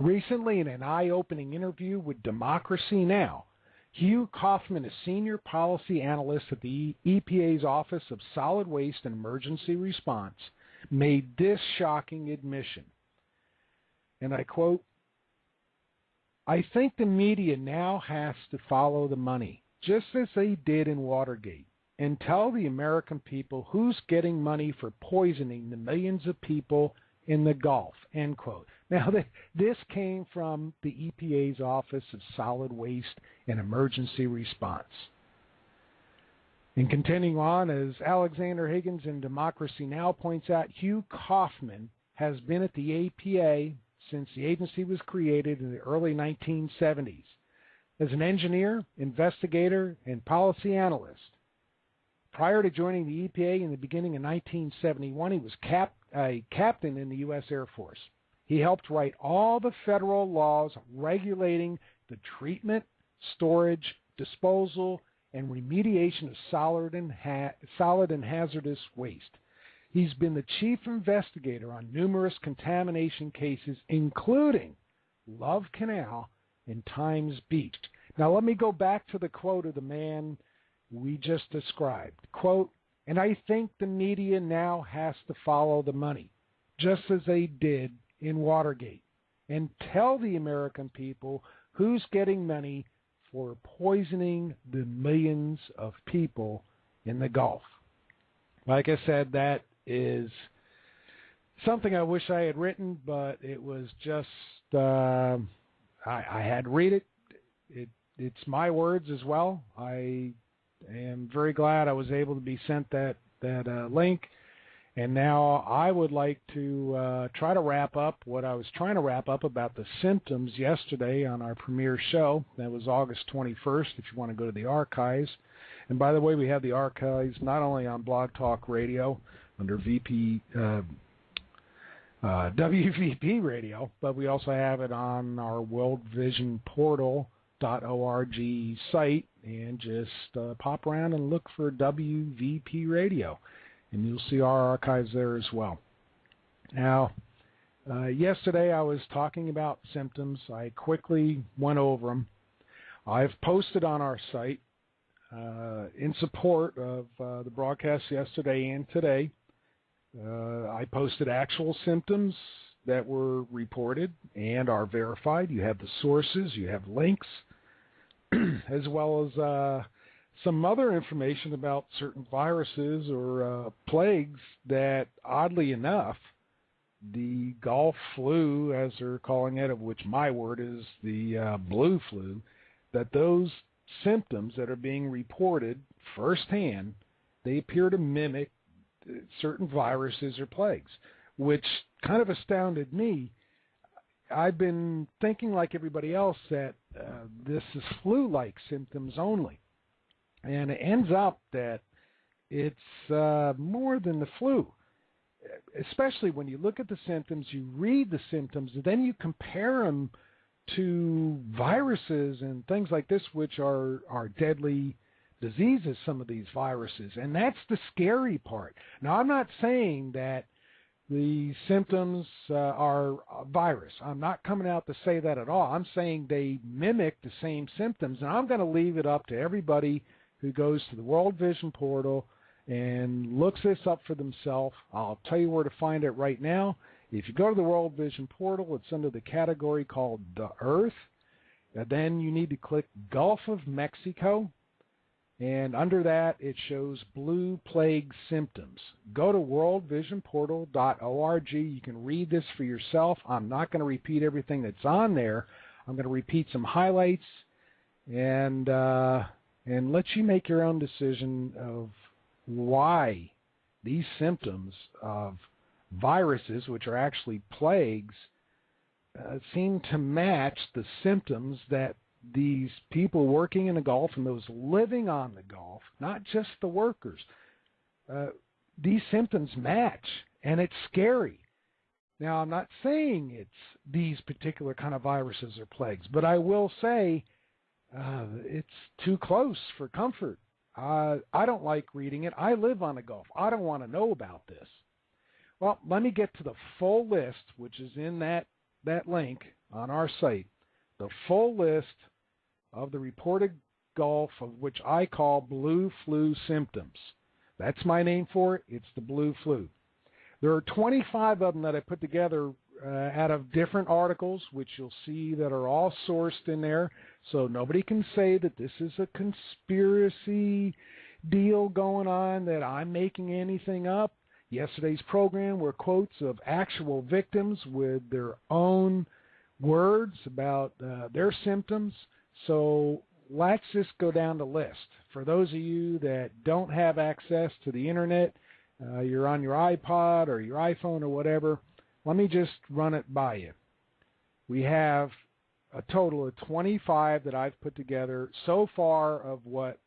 Recently, in an eye-opening interview with Democracy Now!, Hugh Kaufman, a senior policy analyst at the EPA's Office of Solid Waste and Emergency Response, made this shocking admission. And I quote, "I think the media now has to follow the money, just as they did in Watergate, and tell the American people who's getting money for poisoning the millions of people in the Gulf," end quote. Now, this came from the EPA's Office of Solid Waste and Emergency Response. And continuing on, as Alexander Higgins in Democracy Now! Points out, Hugh Kaufman has been at the EPA since the agency was created in the early 1970s. As an engineer, investigator, and policy analyst. Prior to joining the EPA in the beginning of 1971, he was a captain in the U.S. Air Force. He helped write all the federal laws regulating the treatment, storage, disposal, and remediation of solid and hazardous waste. He's been the chief investigator on numerous contamination cases, including Love Canal and Times Beach. Now, let me go back to the quote of the man we just described. Quote, "And I think the media now has to follow the money, just as they did in Watergate, and tell the American people who's getting money for poisoning the millions of people in the Gulf." Like I said, that is something I wish I had written, but it was just, I had to read it. It's my words as well. I am very glad I was able to be sent that link. And now I would like to try to wrap up what I was trying to wrap up about the symptoms yesterday on our premiere show. That was August 21st, if you want to go to the archives. And by the way, we have the archives not only on Blog Talk Radio under WVP Radio, but we also have it on our worldvisionportal.org site. And just pop around and look for WVP Radio. And you'll see our archives there as well. Now, yesterday I was talking about symptoms. I quickly went over them. I've posted on our site in support of the broadcast yesterday and today. I posted actual symptoms that were reported and are verified. You have the sources, you have links, as well as some other information about certain viruses or plagues that, oddly enough, the Gulf flu, as they're calling it, of which my word is the blue flu, that those symptoms that are being reported firsthand, they appear to mimic certain viruses or plagues, which kind of astounded me. I've been thinking, like everybody else, that this is flu-like symptoms only. And it ends up that it's more than the flu, especially when you look at the symptoms, you read the symptoms, and then you compare them to viruses and things like this, which are deadly diseases, some of these viruses. And that's the scary part. Now, I'm not saying that the symptoms are a virus. I'm not coming out to say that at all. I'm saying they mimic the same symptoms, and I'm going to leave it up to everybody who goes to the World Vision portal and looks this up for themselves. I'll tell you where to find it right now. If you go to the World Vision portal, it's under the category called The Earth. And then you need to click Gulf of Mexico. And under that, it shows blue plague symptoms. Go to worldvisionportal.org. You can read this for yourself. I'm not going to repeat everything that's on there. I'm going to repeat some highlights and let you make your own decision of why these symptoms of viruses, which are actually plagues, seem to match the symptoms that these people working in the Gulf and those living on the Gulf, not just the workers, these symptoms match, and it's scary. Now, I'm not saying it's these particular kind of viruses or plagues, but I will say it's too close for comfort. I don't like reading it. I live on the Gulf. I don't want to know about this. Well, let me get to the full list, which is in that link on our site the full list of the reported Gulf, of which I call blue flu symptoms. That's my name for it. It's the blue flu. There are 25 of them that I put together out of different articles, which you'll see that are all sourced in there. So nobody can say that this is a conspiracy deal going on, that I'm making anything up. Yesterday's program were quotes of actual victims with their own words about their symptoms. So let's just go down the list. For those of you that don't have access to the internet, you're on your iPod or your iPhone or whatever, let me just run it by you. We have a total of 25 that I've put together so far of what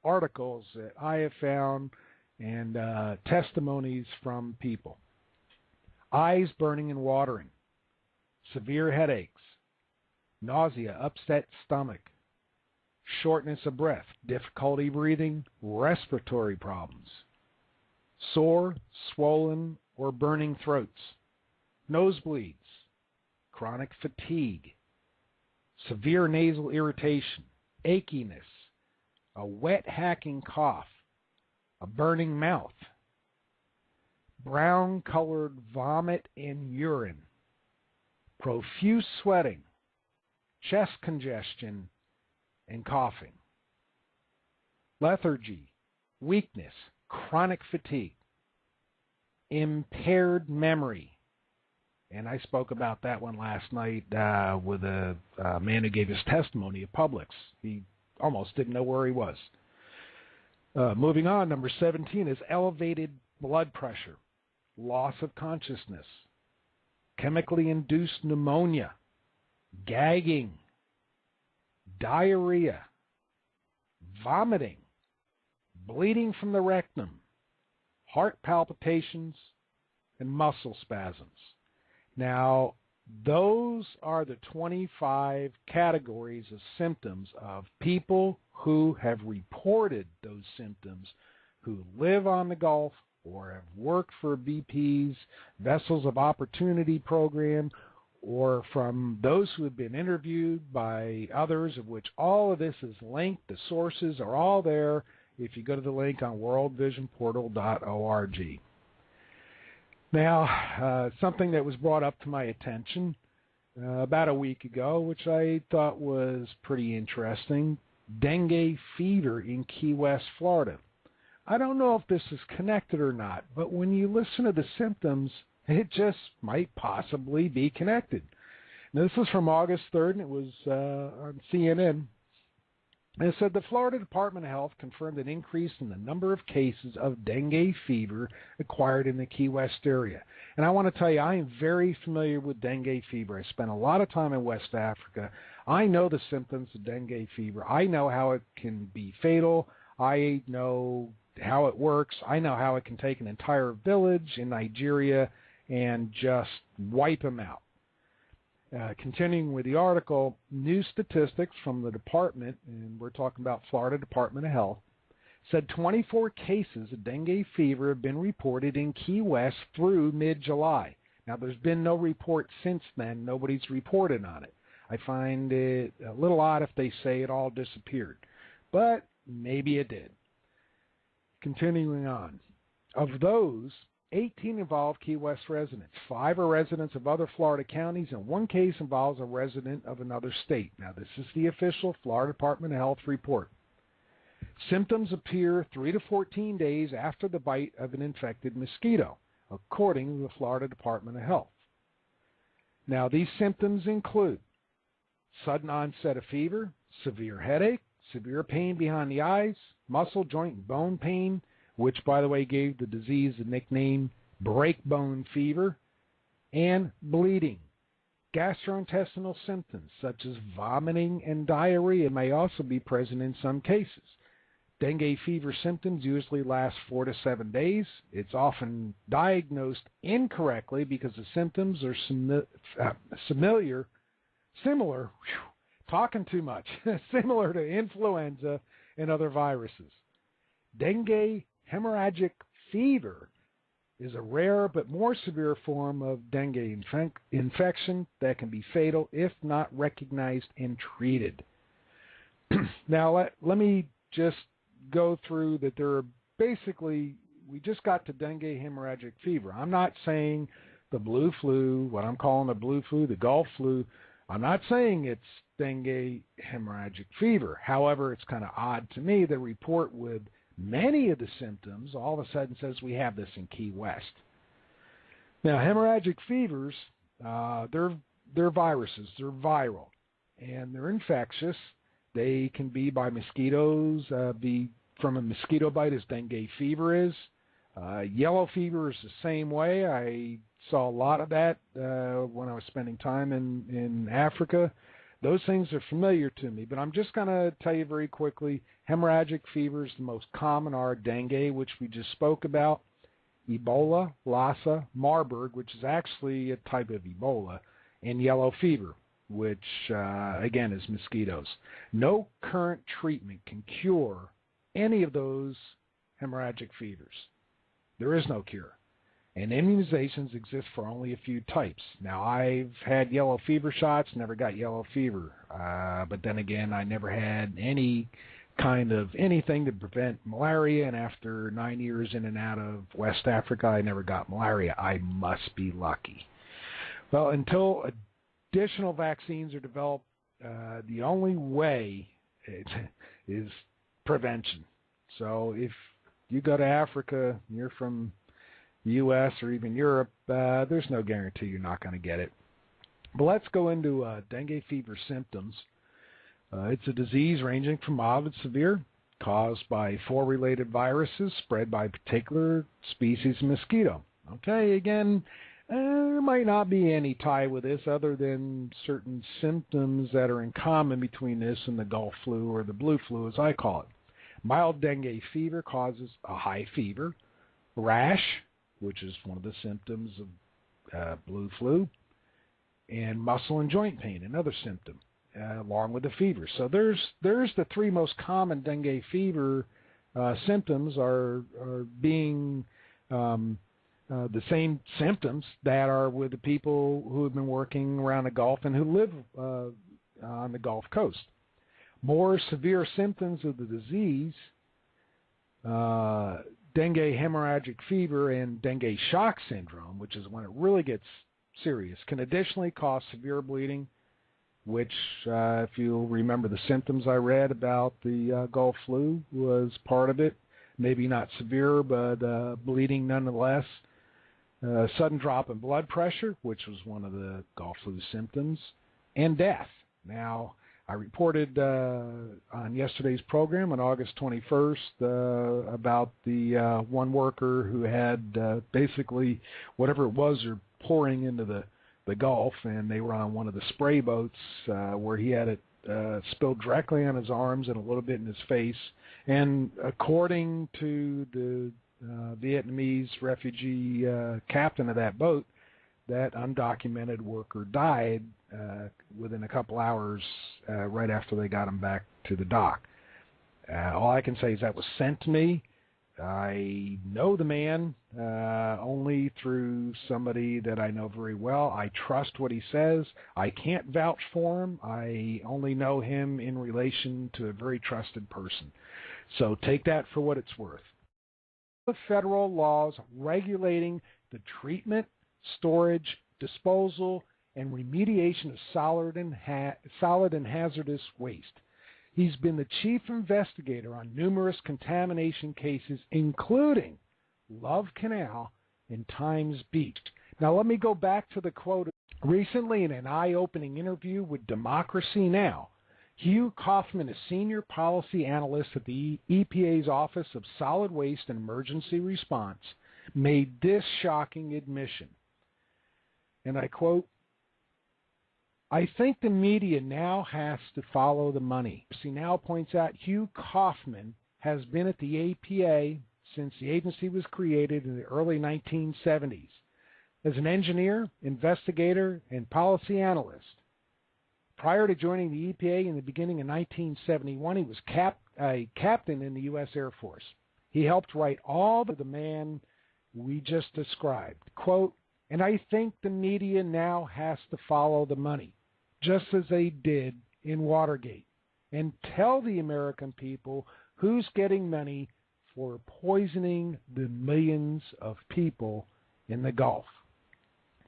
articles that I have found and testimonies from people. Eyes burning and watering, severe headaches, nausea, upset stomach, shortness of breath, difficulty breathing, respiratory problems, sore, swollen, or burning throats, nosebleeds, chronic fatigue, severe nasal irritation, achiness, a wet hacking cough, a burning mouth, brown-colored vomit and urine, profuse sweating, chest congestion, and coughing, lethargy, weakness, chronic fatigue, impaired memory. And I spoke about that one last night with a man who gave his testimony at Publix. He almost didn't know where he was. Moving on, number 17 is elevated blood pressure, loss of consciousness, chemically induced pneumonia, gagging, diarrhea, vomiting, bleeding from the rectum, heart palpitations, and muscle spasms. Now, those are the 25 categories of symptoms of people who have reported those symptoms, who live on the Gulf or have worked for BP's Vessels of Opportunity program, or from those who have been interviewed by others, of which all of this is linked. The sources are all there if you go to the link on worldvisionportal.org. Now, something that was brought up to my attention about a week ago, which I thought was pretty interesting, dengue fever in Key West, Florida. I don't know if this is connected or not, but when you listen to the symptoms, it just might possibly be connected. Now, this was from August 3rd, and it was on CNN. And it said the Florida Department of Health confirmed an increase in the number of cases of dengue fever acquired in the Key West area. And I want to tell you, I am very familiar with dengue fever. I spent a lot of time in West Africa. I know the symptoms of dengue fever. I know how it can be fatal. I know how it works. I know how it can take an entire village in Nigeria and just wipe them out. Continuing with the article, new statistics from the department, and we're talking about Florida Department of Health, said 24 cases of dengue fever have been reported in Key West through mid-July. Now, there's been no report since then. Nobody's reported on it. I find it a little odd if they say it all disappeared, but maybe it did. Continuing on, of those, 18 involve Key West residents. 5 are residents of other Florida counties, and 1 case involves a resident of another state. Now, this is the official Florida Department of Health report. Symptoms appear 3 to 14 days after the bite of an infected mosquito, according to the Florida Department of Health. Now, these symptoms include sudden onset of fever, severe headache, severe pain behind the eyes, muscle, joint, and bone pain, which, by the way, gave the disease the nickname breakbone fever, and bleeding. Gastrointestinal symptoms such as vomiting and diarrhea may also be present in some cases. Dengue fever symptoms usually last 4 to 7 days. It's often diagnosed incorrectly because the symptoms are similar to influenza and other viruses. Dengue hemorrhagic fever is a rare but more severe form of dengue infection that can be fatal if not recognized and treated. Now, let me just go through that there are basically, we just got to dengue hemorrhagic fever. I'm not saying the blue flu, what I'm calling the blue flu, the Gulf flu, I'm not saying it's dengue hemorrhagic fever. However, it's kind of odd to me the report with many of the symptoms all of a sudden says we have this in Key West. Now, hemorrhagic fevers, they're viruses, they're viral, and they're infectious. They can be by mosquitoes, be from a mosquito bite as dengue fever is. Yellow fever is the same way. I saw a lot of that when I was spending time in Africa. Those things are familiar to me, but I'm just going to tell you very quickly, hemorrhagic fevers, the most common are dengue, which we just spoke about, Ebola, Lassa, Marburg, which is actually a type of Ebola, and yellow fever, which, again, is mosquitoes. No current treatment can cure any of those hemorrhagic fevers. There is no cure. And immunizations exist for only a few types. Now, I've had yellow fever shots, never got yellow fever. But then again, I never had any kind of anything to prevent malaria, and after 9 years in and out of West Africa, I never got malaria. I must be lucky. Well, until additional vaccines are developed, the only way is prevention. So if you go to Africa, you're from the U.S. or even Europe, there's no guarantee you're not going to get it. But let's go into dengue fever symptoms. It's a disease ranging from mild to severe, caused by 4 related viruses spread by a particular species of mosquito. Okay, again, there might not be any tie with this other than certain symptoms that are in common between this and the Gulf flu or the blue flu, as I call it. Mild dengue fever causes a high fever, rash, which is one of the symptoms of blue flu, and muscle and joint pain, another symptom, along with the fever. So there's the 3 most common dengue fever symptoms are being the same symptoms that are with the people who have been working around the Gulf and who live on the Gulf Coast. More severe symptoms of the disease, dengue hemorrhagic fever and dengue shock syndrome, which is when it really gets serious, can additionally cause severe bleeding, which, if you'll remember the symptoms I read about the Gulf flu, was part of it. Maybe not severe, but bleeding nonetheless. Sudden drop in blood pressure, which was one of the Gulf flu symptoms, and death. Now, I reported on yesterday's program on August 21st about the one worker who had basically whatever it was they're pouring into the Gulf, and they were on one of the spray boats where he had it spilled directly on his arms and a little bit in his face. And according to the Vietnamese refugee captain of that boat, that undocumented worker died within a couple hours right after they got him back to the dock. All I can say is that was sent to me. I know the man only through somebody that I know very well. I trust what he says. I can't vouch for him. I only know him in relation to a very trusted person. So take that for what it's worth. The federal laws regulating the treatment, storage, disposal, and remediation of solid and hazardous waste. He's been the chief investigator on numerous contamination cases, including Love Canal and Times Beach. Now, let me go back to the quote. Recently, in an eye-opening interview with Democracy Now!, Hugh Kaufman, a senior policy analyst at the EPA's Office of Solid Waste and Emergency Response, made this shocking admission. And I quote, "I think the media now has to follow the money." He now points out Hugh Kaufman has been at the EPA since the agency was created in the early 1970s as an engineer, investigator, and policy analyst. Prior to joining the EPA in the beginning of 1971, he was a captain in the U.S. Air Force. He helped write all the man we just described. Quote, and I think the media now has to follow the money, just as they did in Watergate, and tell the American people who's getting money for poisoning the millions of people in the Gulf.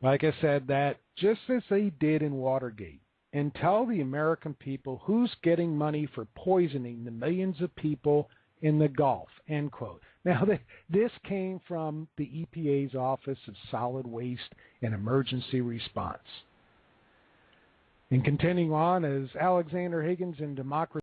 Like I said, that just as they did in Watergate, and tell the American people who's getting money for poisoning the millions of people in the Gulf, end quote. Now, this came from the EPA's Office of Solid Waste and Emergency Response. And continuing on, as Alexander Higgins in Democracy